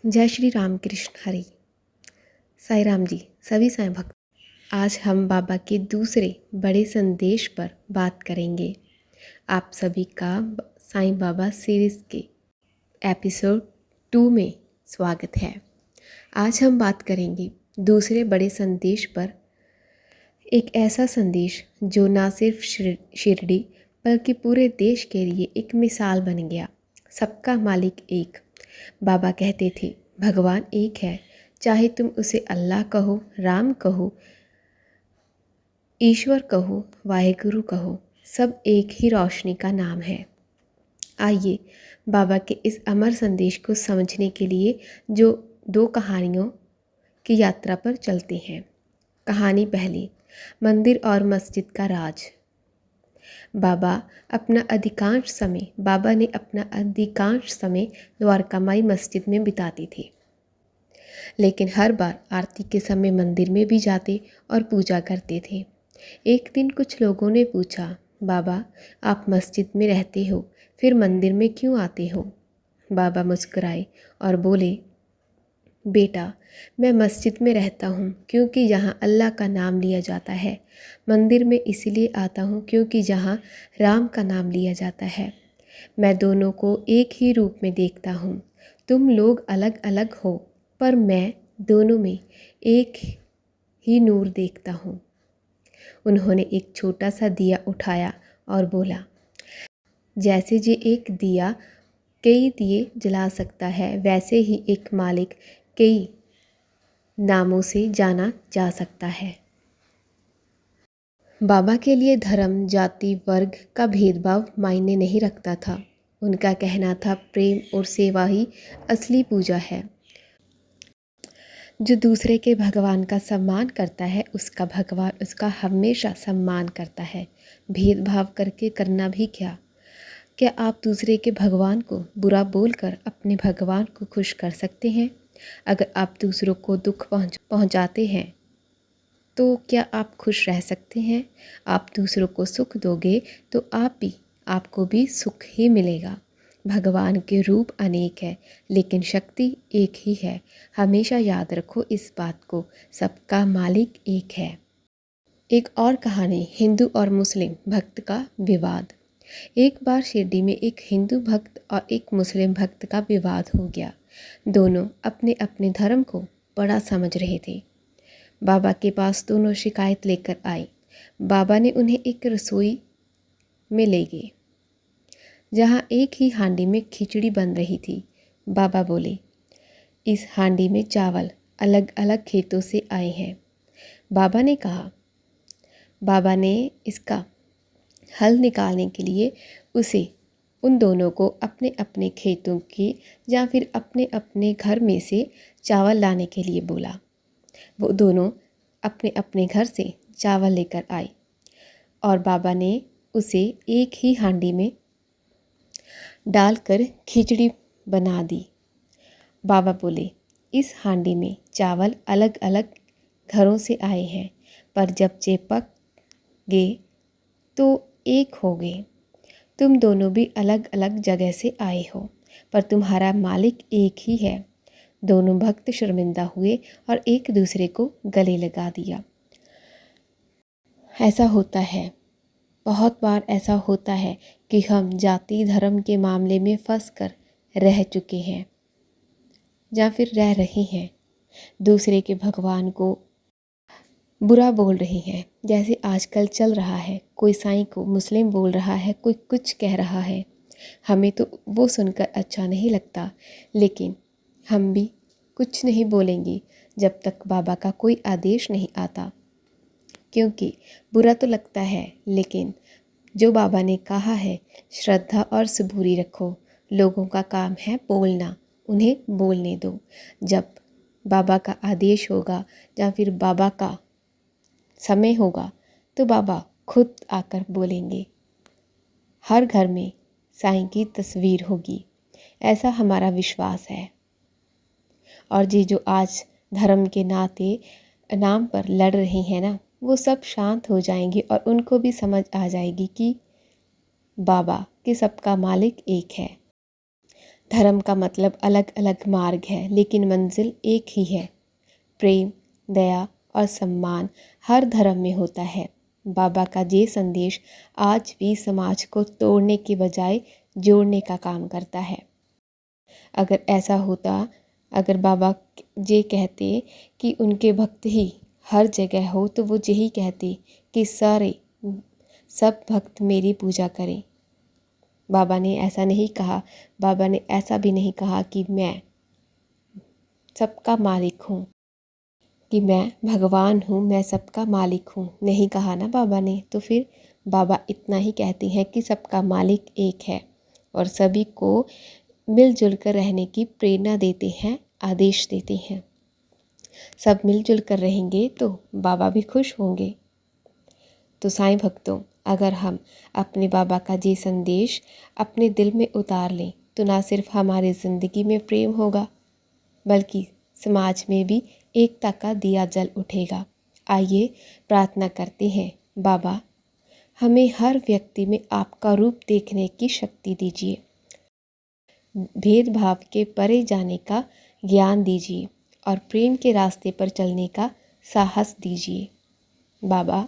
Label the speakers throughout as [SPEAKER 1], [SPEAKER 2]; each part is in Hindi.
[SPEAKER 1] जय श्री राम कृष्ण हरि। साईं राम जी, सभी साईं भक्त। आज हम बाबा के दूसरे बड़े संदेश पर बात करेंगे। आप सभी का साईं बाबा सीरीज़ के एपिसोड 2 में स्वागत है। आज हम बात करेंगे दूसरे बड़े संदेश पर। एक ऐसा संदेश जो ना सिर्फ शिरडी बल्कि पूरे देश के लिए एक मिसाल बन गया। सबका मालिक एक। बाबा कहते थे, भगवान एक है, चाहे तुम उसे अल्लाह कहो, राम कहो, ईश्वर कहो, वाहेगुरु कहो, सब एक ही रोशनी का नाम है। आइए बाबा के इस अमर संदेश को समझने के लिए जो 2 कहानियों की यात्रा पर चलते हैं। कहानी पहली, मंदिर और मस्जिद का राज। बाबा ने अपना अधिकांश समय द्वारकामाई मस्जिद में बिताते थे, लेकिन हर बार आरती के समय मंदिर में भी जाते और पूजा करते थे। एक दिन कुछ लोगों ने पूछा, बाबा आप मस्जिद में रहते हो, फिर मंदिर में क्यों आते हो? बाबा मुस्कुराए और बोले, बेटा मैं मस्जिद में रहता हूँ क्योंकि यहाँ अल्लाह का नाम लिया जाता है। मंदिर में इसलिए आता हूँ क्योंकि यहाँ राम का नाम लिया जाता है। मैं दोनों को एक ही रूप में देखता हूँ। तुम लोग अलग अलग हो, पर मैं दोनों में एक ही नूर देखता हूँ। उन्होंने एक छोटा सा दिया उठाया और बोला, जैसे जे एक दिया कई दिए जला सकता है, वैसे ही एक मालिक कई नामों से जाना जा सकता है। बाबा के लिए धर्म, जाति, वर्ग का भेदभाव मायने नहीं रखता था। उनका कहना था, प्रेम और सेवा ही असली पूजा है। जो दूसरे के भगवान का सम्मान करता है, उसका भगवान उसका हमेशा सम्मान करता है। भेदभाव करके करना भी क्या? क्या आप दूसरे के भगवान को बुरा बोलकर अपने भगवान को खुश कर सकते हैं? अगर आप दूसरों को दुख पहुंचाते हैं तो क्या आप खुश रह सकते हैं? आप दूसरों को सुख दोगे तो आपको भी सुख ही मिलेगा। भगवान के रूप अनेक है, लेकिन शक्ति एक ही है। हमेशा याद रखो इस बात को, सबका मालिक एक है। एक और कहानी, हिंदू और मुस्लिम भक्त का विवाद। एक बार शिरडी में एक हिंदू भक्त और एक मुस्लिम भक्त का विवाद हो गया। दोनों अपने अपने धर्म को बड़ा समझ रहे थे। बाबा के पास दोनों शिकायत लेकर आए। बाबा ने उन्हें एक रसोई में ले गए, जहाँ एक ही हांडी में खिचड़ी बन रही थी। बाबा बोले, इस हांडी में चावल अलग अलग खेतों से आए हैं। बाबा ने इसका हल निकालने के लिए उन दोनों को अपने अपने खेतों की या फिर अपने अपने घर में से चावल लाने के लिए बोला। वो दोनों अपने अपने घर से चावल लेकर आए और बाबा ने उसे एक ही हांडी में डालकर खिचड़ी बना दी। बाबा बोले, इस हांडी में चावल अलग अलग घरों से आए हैं, पर जब पक गए तो एक हो गए। तुम दोनों भी अलग अलग जगह से आए हो, पर तुम्हारा मालिक एक ही है। दोनों भक्त शर्मिंदा हुए और एक दूसरे को गले लगा दिया। ऐसा होता है, बहुत बार ऐसा होता है कि हम जाति धर्म के मामले में फंस कर रह चुके हैं या फिर रह रहे हैं। दूसरे के भगवान को बुरा बोल रहे हैं, जैसे आजकल चल रहा है। कोई साईं को मुस्लिम बोल रहा है, कोई कुछ कह रहा है। हमें तो वो सुनकर अच्छा नहीं लगता, लेकिन हम भी कुछ नहीं बोलेंगे जब तक बाबा का कोई आदेश नहीं आता, क्योंकि बुरा तो लगता है, लेकिन जो बाबा ने कहा है, श्रद्धा और सबूरी रखो। लोगों का काम है बोलना, उन्हें बोलने दो। जब बाबा का आदेश होगा या फिर बाबा का समय होगा तो बाबा खुद आकर बोलेंगे। हर घर में साईं की तस्वीर होगी, ऐसा हमारा विश्वास है। और ये जो आज धर्म के नाम पर लड़ रही हैं ना, वो सब शांत हो जाएंगे और उनको भी समझ आ जाएगी कि बाबा के सबका मालिक एक है। धर्म का मतलब अलग अलग मार्ग है, लेकिन मंजिल एक ही है। प्रेम, दया और सम्मान हर धर्म में होता है। बाबा का ये संदेश आज भी समाज को तोड़ने के बजाय जोड़ने का काम करता है। अगर ऐसा होता, अगर बाबा ये कहते कि उनके भक्त ही हर जगह हो, तो वो यही कहते कि सब भक्त मेरी पूजा करें। बाबा ने ऐसा नहीं कहा। बाबा ने ऐसा भी नहीं कहा कि मैं सबका मालिक हूँ, कि मैं भगवान हूँ, मैं सबका मालिक हूँ। नहीं कहा ना बाबा ने। तो फिर बाबा इतना ही कहते हैं कि सबका मालिक एक है और सभी को मिलजुल कर रहने की प्रेरणा देते हैं, आदेश देते हैं। सब मिलजुल कर रहेंगे तो बाबा भी खुश होंगे। तो साईं भक्तों, अगर हम अपने बाबा का ये संदेश अपने दिल में उतार लें तो ना सिर्फ हमारी ज़िंदगी में प्रेम होगा, बल्कि समाज में भी एकता का दिया जल उठेगा। आइए प्रार्थना करते हैं, बाबा हमें हर व्यक्ति में आपका रूप देखने की शक्ति दीजिए, भेदभाव के परे जाने का ज्ञान दीजिए और प्रेम के रास्ते पर चलने का साहस दीजिए। बाबा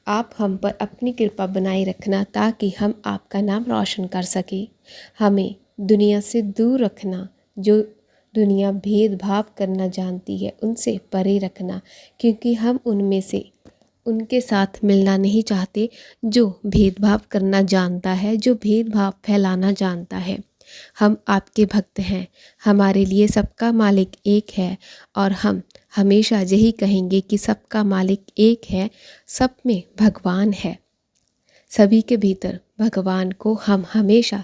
[SPEAKER 1] आप हम पर अपनी कृपा बनाए रखना ताकि हम आपका नाम रोशन कर सकें। हमें दुनिया से दूर रखना, जो दुनिया भेदभाव करना जानती है उनसे परे रखना, क्योंकि हम उनमें से उनके साथ मिलना नहीं चाहते जो भेदभाव करना जानता है, जो भेदभाव फैलाना जानता है। हम आपके भक्त हैं, हमारे लिए सबका मालिक एक है और हम हमेशा यही कहेंगे कि सबका मालिक एक है, सब में भगवान है। सभी के भीतर भगवान को हम हमेशा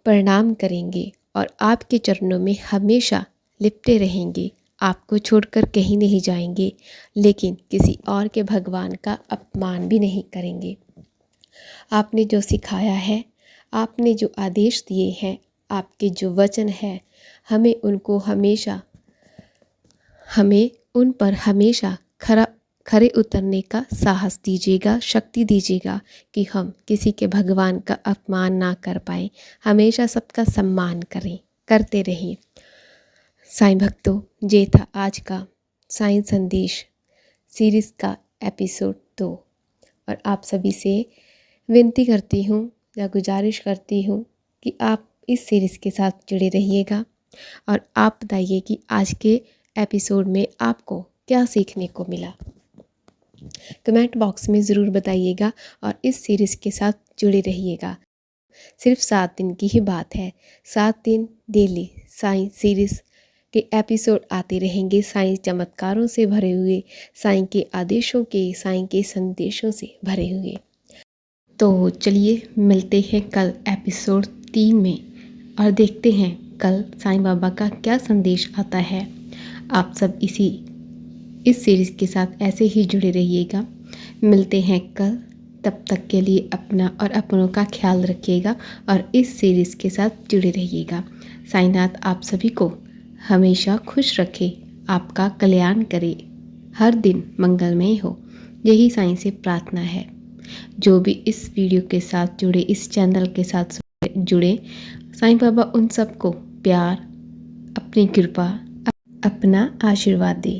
[SPEAKER 1] प्रणाम करेंगे और आपके चरणों में हमेशा लिपटे रहेंगे। आपको छोड़कर कहीं नहीं जाएंगे, लेकिन किसी और के भगवान का अपमान भी नहीं करेंगे। आपने जो सिखाया है, आपने जो आदेश दिए हैं, आपके जो वचन है, हमें उन पर हमेशा खरे उतरने का साहस दीजिएगा, शक्ति दीजिएगा कि हम किसी के भगवान का अपमान ना कर पाए, हमेशा सबका सम्मान करते रहें। साईं भक्तों, ये था आज का साईं संदेश सीरीज़ का एपिसोड 2 और आप सभी से विनती करती हूँ या गुजारिश करती हूँ कि आप इस सीरीज़ के साथ जुड़े रहिएगा और आप बताइए कि आज के एपिसोड में आपको क्या सीखने को मिला। कमेंट बॉक्स में ज़रूर बताइएगा और इस सीरीज़ के साथ जुड़े रहिएगा। सिर्फ 7 दिन की ही बात है, 7 दिन डेली साईं सीरीज़ के एपिसोड आते रहेंगे, साईं चमत्कारों से भरे हुए, साईं के आदेशों के, साईं के संदेशों से भरे हुए। तो चलिए मिलते हैं कल एपिसोड 3 में और देखते हैं कल साईं बाबा का क्या संदेश आता है। आप सब इस सीरीज़ के साथ ऐसे ही जुड़े रहिएगा। मिलते हैं कल, तब तक के लिए अपना और अपनों का ख्याल रखिएगा और इस सीरीज़ के साथ जुड़े रहिएगा। साईंनाथ आप सभी को हमेशा खुश रखे, आपका कल्याण करे, हर दिन मंगलमय हो, यही साईं से प्रार्थना है। जो भी इस वीडियो के साथ जुड़े, इस चैनल के साथ जुड़े, साईं बाबा उन सबको प्यार, अपनी कृपा, अपना आशीर्वाद दे।